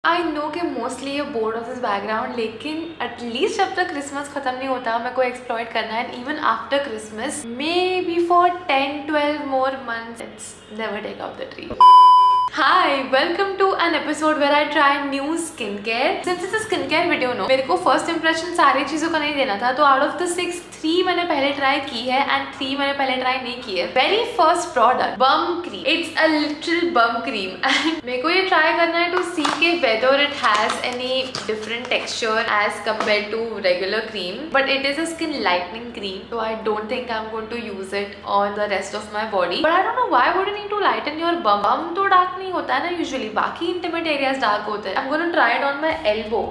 I know कि mostly ये board of this background, लेकिन एटलीस्ट जब तक क्रिसमस खत्म नहीं होता मेरे को एक्सप्लॉइट करना है. And even after Christmas, may be for 10-12 more months, it's never take out the tree. Hi, welcome to an episode where I try new skincare. Since it's a skincare video, no, मेरे को first impression सारी चीज़ों का नहीं देना था, तो out of the 6, 3 मैंने पहले ट्राई की है and 3 मैंने पहले ट्राई नहीं की है. Very first product, bum cream. It's a literal bum cream and मेरे को ये ट्राई करना है to see कि whether it has any different texture as compared to regular cream. But it is a skin lightening cream, so I don't think I'm going to use it on the rest of my body. But I don't know why would you need to lighten your bum? Bum तो dark नहीं होता है ना usually, बाकी intimate areas dark होते हैं. I'm gonna try it on my elbow.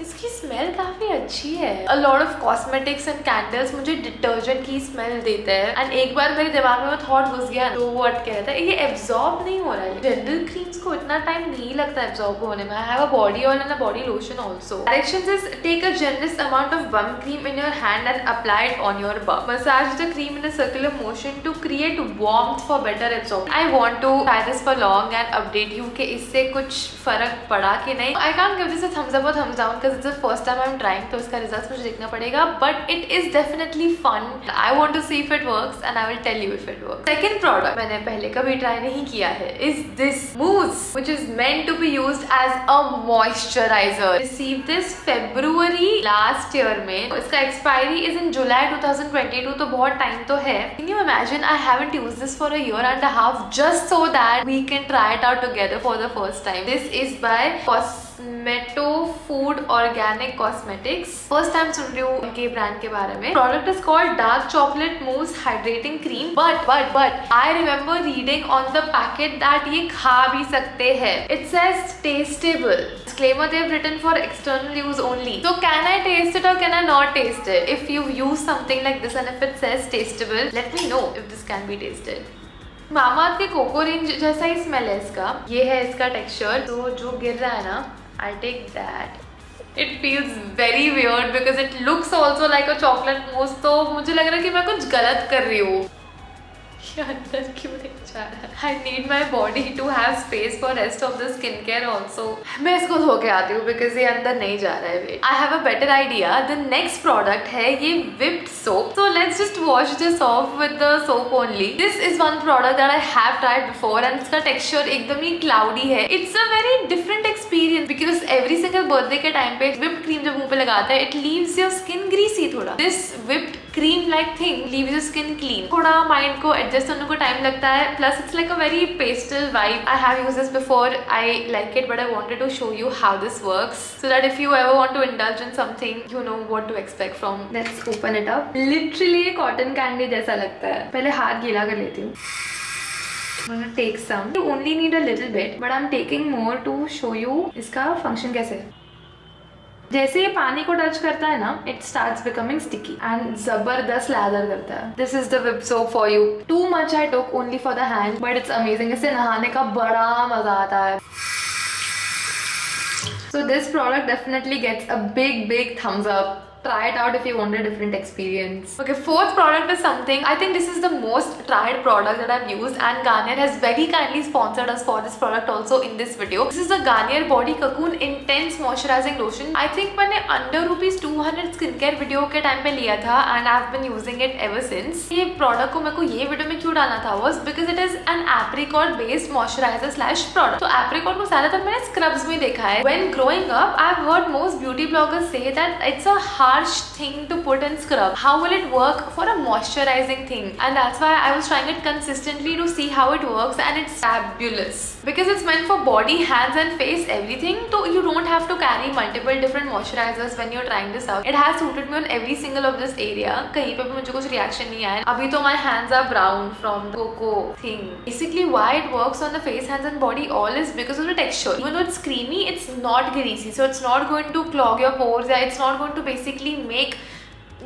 इसकी smell काफी अच्छी है. A lot of cosmetics and candles मुझे डिटर्जेंट की स्मेल देते हैं एंड एक बार मेरे दिमाग में वो थॉट घुस गया तो वो अटके रहता है, ये एब्जॉर्ब नहीं हो रहा है. जनरल क्रीम्स को इतना टाइम नहीं लगता एब्जॉर्ब होने में. I have a body oil and a body lotion also. Directions is take a generous amount of bum cream in your hand and apply it on your bum. Massage the cream in a circular motion to create warmth for better absorb. I want to try this for long and update you कि इससे कुछ फर्क पड़ा कि नहीं. I can't give this a thumbs up और Thums down because it's the first time I am trying, तो इसका रिजल्ट मुझे देखना पड़ेगा. But it is definitely fun. I want to see if it works and I will tell you if it works. Second product मैंने पहले कभी try नहीं किया है is this mousse which is meant to be used as a moisturiser. Receive this February last year में. इसका expiry is in जुलाई 2022, तो बहुत टाइम तो है. Can you imagine I haven't used this for a year and a half just so that we can try it out together for the first time. This is by Cosmeto Food Organic Cosmetics. First time सुन रही हूँ इनके brand के बारे में. Product is called dark chocolate mousse hydrating cream. But I remember reading on the packet that ये खा भी सकते हैं. It says testable. Disclaimer they have written for external use only. So can I taste it or can I not taste it? If you use something like this and if it says tasteable, let me know if this can be tasted. Mamaearth के cocoa range जैसा ही smell है इसका. ये है इसका texture. तो जो गिर रहा है ना, I'll take that. It feels very weird because it looks also like a chocolate mousse. तो मुझे लग रहा है कि मैं कुछ गलत कर रही हूँ. ये अंदर क्यों नहीं जा रहा है? I need my body to have space for rest of the skincare also. मैं इसको धो के आती हूँ because ये अंदर नहीं जा रहा है. I have a better idea. The next product है ये whipped soap. So let's just wash this off with the soap only. This is one product that I have tried before and इसका texture एकदम ही cloudy है. It's a very different experience because every single birthday के time पे whipped cream जब मुंह पे लगाते हैं it leaves your skin greasy थोड़ा. This whipped cream like thing leaves your skin clean. थोड़ा माइंड को एडजस्ट होने को टाइम लगता है. Plus it's like a very pastel vibe. I have used this before. I like it but I wanted to show you how this works so that if you ever want to indulge in something you know what to expect from. Let's open it up. Literally cotton candy जैसा लगता है. पहले हाथ गीला कर लेती हूँ. I'm gonna take some. You only need a little bit, but I'm taking more to show you इसका फंक्शन कैसे है. जैसे ये पानी को टच करता है ना, it starts becoming sticky and जबरदस्त लैदर करता है. This is the whip soap for you. Too much I took only for the hand but it's amazing. इससे नहाने का बड़ा मजा आता है. So this product definitely gets a big thumbs up. Try it out if you want a different experience. Okay, fourth product is something I think this is the most tried product that I've used and Garnier has very kindly sponsored us for this product also in this video. This is the Garnier Body Cocoon Intense Moisturizing Lotion. I think मैंने under ₹200 skincare video के time पे लिया था and I've been using it ever since. ये product को मेरे को ये वीडियो में क्यों डालना था was because it is an apricot based moisturizer slash product. तो apricot को ज्यादातर मैंने scrubs में देखा है. When growing up, I've heard most beauty bloggers say that it's a harsh thing to put in scrub. How will it work for a moisturizing thing? And that's why I was trying it consistently to see how it works and it's fabulous. Because it's meant for body, hands and face, everything. So you don't have to carry multiple different moisturizers when you're trying this out. It has suited me on every single of this area. कहीं पे भी मुझे कुछ reaction नहीं आया. अभी तो my hands are brown from the cocoa thing. Basically why it works on the face, hands and body all is because of the texture. Even though it's creamy, it's not greasy. So it's not going to clog your pores. It's not going to basically make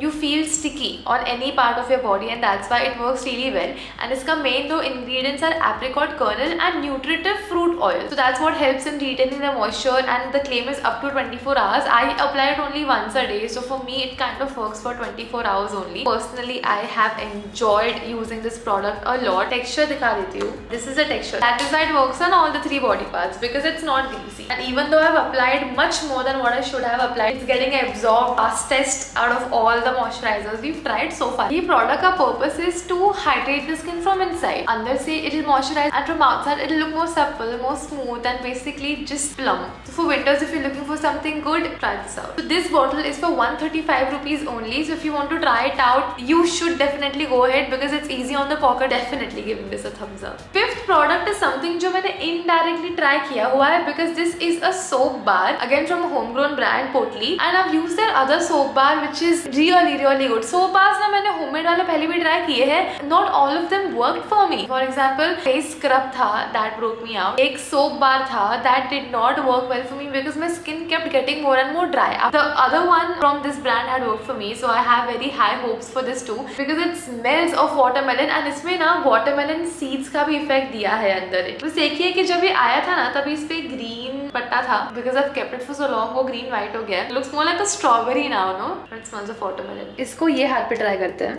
you feel sticky on any part of your body, and that's why it works really well. And इसका main 2 ingredients are apricot kernel and nutritive fruit oil. So that's what helps in retaining the moisture, and the claim is up to 24 hours. I apply it only once a day, so for me it kind of works for 24 hours only. Personally, I have enjoyed using this product a lot. Texture दिखा देती हूँ. This is the texture. That is why it works on all the 3 body parts because it's not greasy. And even though I've applied much more than what I should have applied, it's getting absorbed fastest out of all the moisturizers we've tried so far. ये product का purpose is to hydrate the skin from inside. अंदर से it will moisturize, and from outside it will look more supple, more smooth, and basically just plump. So for winters, if you're looking for something good, try this out. So this bottle is for 135 rupees only. So if you want to try it out, you should definitely go ahead because it's easy on the pocket. Definitely giving this a thumbs up. Fifth product is something जो मैंने indirectly try किया हुआ है because this is a soap bar, again from a homegrown brand Potli, and I've used their other soap bar which is really good. Soap bars ना मैंने homemade वाले पहले भी try किए हैं. Not all of them worked for me. For example, face scrub था, that broke me out. एक soap bar था, that did not work well for me because my skin kept getting more and more dry. The other one from this brand had worked for me, so I have very high hopes for this too because it smells of watermelon, and इसमें ना watermelon seeds का भी effect दिया है अंदर. बस एक ही है कि जब ये आया था ना तभी इस पे green पट्टा था because I've kept it for so long, वो green white हो गया. Looks more like a strawberry now, no? It smells of watermelon. इसको ये हाथ पे ट्राई करते हैं.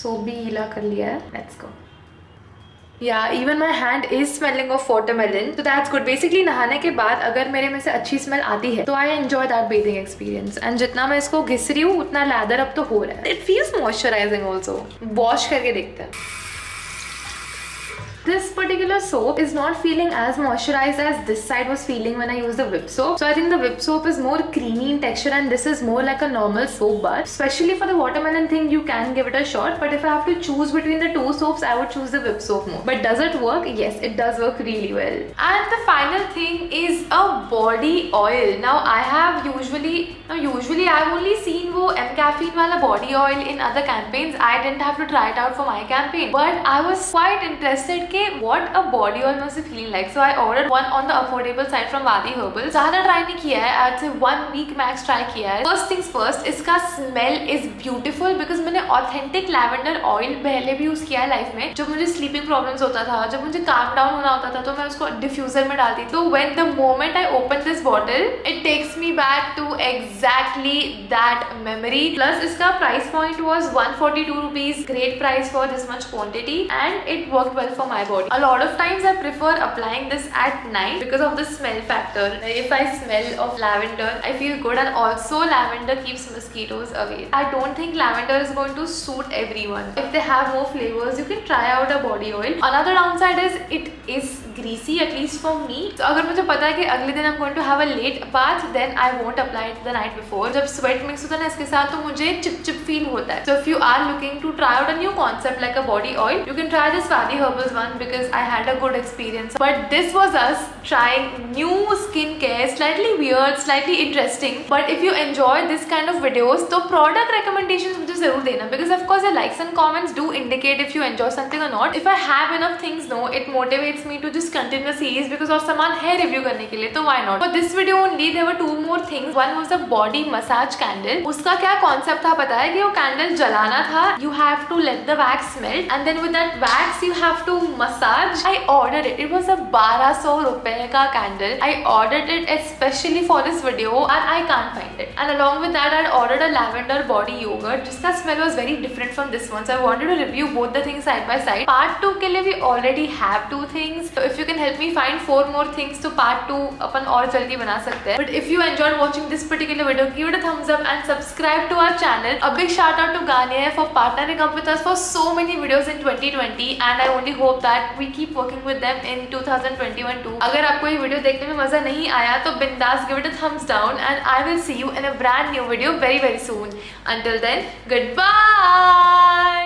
सोप भी गीला कर लिया है. Let's go. Yeah, even my hand is smelling of watermelon, so that's good. Basically नहाने के बाद अगर मेरे में से अच्छी स्मेल आती है तो I enjoy that bathing experience, and जितना मैं इसको घिस रही हूँ उतना लैदर अब तो हो रहा है. It feels moisturizing also. Wash करके देखते हैं. This particular soap is not feeling as moisturized as this side was feeling when I used the whip soap. So I think the whip soap is more creamy in texture, and this is more like a normal soap bar. Especially for the watermelon thing, you can give it a shot. But if I have to choose between the 2 soaps, I would choose the whip soap more. But does it work? Yes, it does work really well. And the final thing is a body oil. Now I've only seen वो M-caffeine वाला body oil in other campaigns. I didn't have to try it out for my campaign, but I was quite interested what a body oil must be feeling like. So I ordered one on the affordable side from Vadi Herbal. ज़्यादा try नहीं किया है, I'd say 1 week max try किया है. First things first, इसका smell is beautiful because मैंने authentic lavender oil पहले भी यूज किया है लाइफ में. जब मुझे sleeping problems होता था, जब मुझे calm down होना होता था, तो मैं उसको diffuser में डालती थी. So when the moment I opened this bottle, it takes me back to exactly that memory. Plus इसका price point was 142 rupees. Great price for this much quantity, and it worked well for my body. A lot of times I prefer applying this at night because of the smell factor. If I smell of lavender, I feel good, and also lavender keeps mosquitoes away. I don't think lavender is going to suit everyone. If they have more flavors, you can try out a body oil. Another downside is it is greasy, at least for me. So अगर मुझे पता है कि अगले दिन I'm going to have a late bath, then I won't apply it the night before. जब sweat mix होता है ना इसके साथ, तो मुझे चिप फील होता है. So if you are looking to try out a new concept like a body oil, you can try this Vadi Herbals one because I had a good experience. But this was us trying new skincare, slightly weird, slightly interesting. But if you enjoy this kind of videos, तो product recommendations मुझे जरूर देना because of course your likes and comments do indicate if you enjoy something or not. If I have enough things, no, it motivates me to just continue the series because और सामान है review करने के लिए, तो why not? For this video only there were 2 more things. One was the body massage candle. उसका क्या concept था पता है कि वो candle जलाना था. You have to let the wax melt, and then with that wax you have to massage. I ordered it. It was a 1200 रुपए का candle. I ordered it especially for this video and I can't find it. And along with that, I had ordered a lavender body yogurt जिसका smell was very different from this one. So I wanted to review both the things side by side. Part 2 के लिए we already have 2 things. So if you can help me find 4 more things, तो part 2 अपन और जल्दी बना सकते हैं. But if you enjoyed watching this particular video, give it a thumbs up and subscribe to our channel. A big shout out to Gania for partnering up with us for so many videos in 2020, and I only hope that we keep working with them in 2021 too. अगर आपको ये video देखने में मजा नहीं आया तो बिंदास give it a thumbs down, and I will see you in a brand new video very soon. Until then, goodbye.